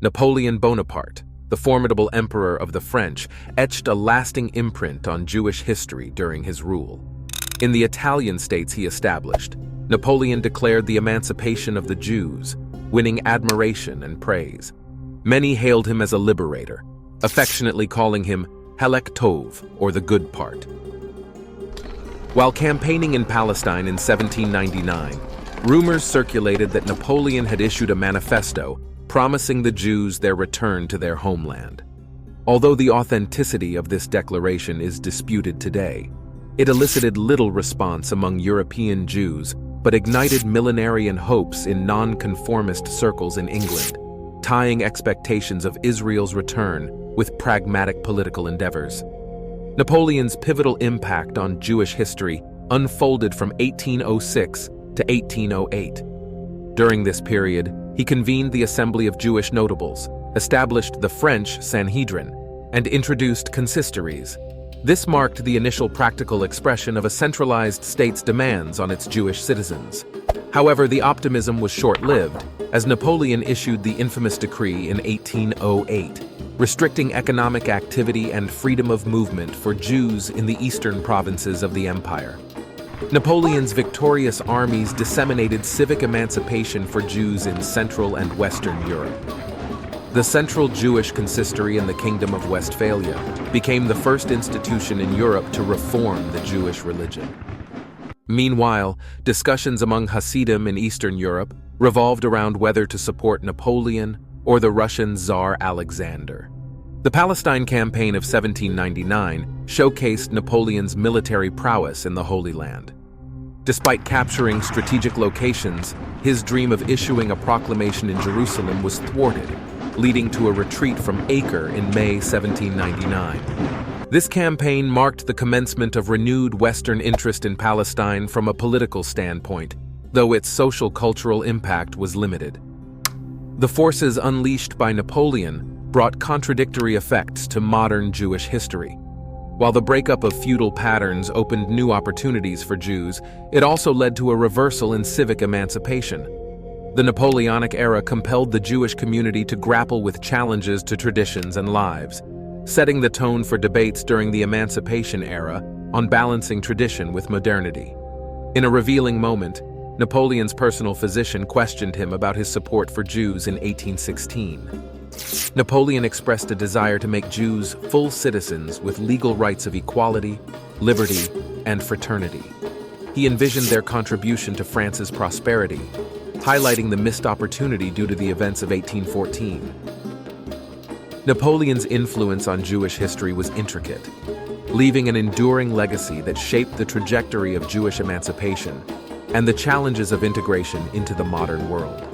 Napoleon Bonaparte, the formidable emperor of the French, etched a lasting imprint on Jewish history during his rule. In the Italian states he established, Napoleon declared the emancipation of the Jews, winning admiration and praise. Many hailed him as a liberator, affectionately calling him Halek Tov, or the good part. While campaigning in Palestine in 1799, rumors circulated that Napoleon had issued a manifesto promising the Jews their return to their homeland. Although the authenticity of this declaration is disputed today, it elicited little response among European Jews but ignited millenarian hopes in nonconformist circles in England, tying expectations of Israel's return with pragmatic political endeavors. Napoleon's pivotal impact on Jewish history unfolded from 1806 to 1808. During this period, he convened the Assembly of Jewish Notables, established the French Sanhedrin, and introduced Consistories. This marked the initial practical expression of a centralized state's demands on its Jewish citizens. However, the optimism was short-lived, as Napoleon issued the infamous decree in 1808, restricting economic activity and freedom of movement for Jews in the eastern provinces of the empire. Napoleon's victorious armies disseminated civic emancipation for Jews in Central and Western Europe. The Central Jewish Consistory in the Kingdom of Westphalia became the first institution in Europe to reform the Jewish religion. Meanwhile, discussions among Hasidim in Eastern Europe revolved around whether to support Napoleon or the Russian Tsar Alexander. The Palestine Campaign of 1799 showcased Napoleon's military prowess in the Holy Land. Despite capturing strategic locations, his dream of issuing a proclamation in Jerusalem was thwarted, leading to a retreat from Acre in May 1799. This campaign marked the commencement of renewed Western interest in Palestine from a political standpoint, though its social-cultural impact was limited. The forces unleashed by Napoleon brought contradictory effects to modern Jewish history. While the breakup of feudal patterns opened new opportunities for Jews, it also led to a reversal in civic emancipation. The Napoleonic era compelled the Jewish community to grapple with challenges to traditions and lives, setting the tone for debates during the Emancipation era on balancing tradition with modernity. In a revealing moment, Napoleon's personal physician questioned him about his support for Jews in 1816. Napoleon expressed a desire to make Jews full citizens with legal rights of equality, liberty, and fraternity. He envisioned their contribution to France's prosperity, highlighting the missed opportunity due to the events of 1814. Napoleon's influence on Jewish history was intricate, leaving an enduring legacy that shaped the trajectory of Jewish emancipation and the challenges of integration into the modern world.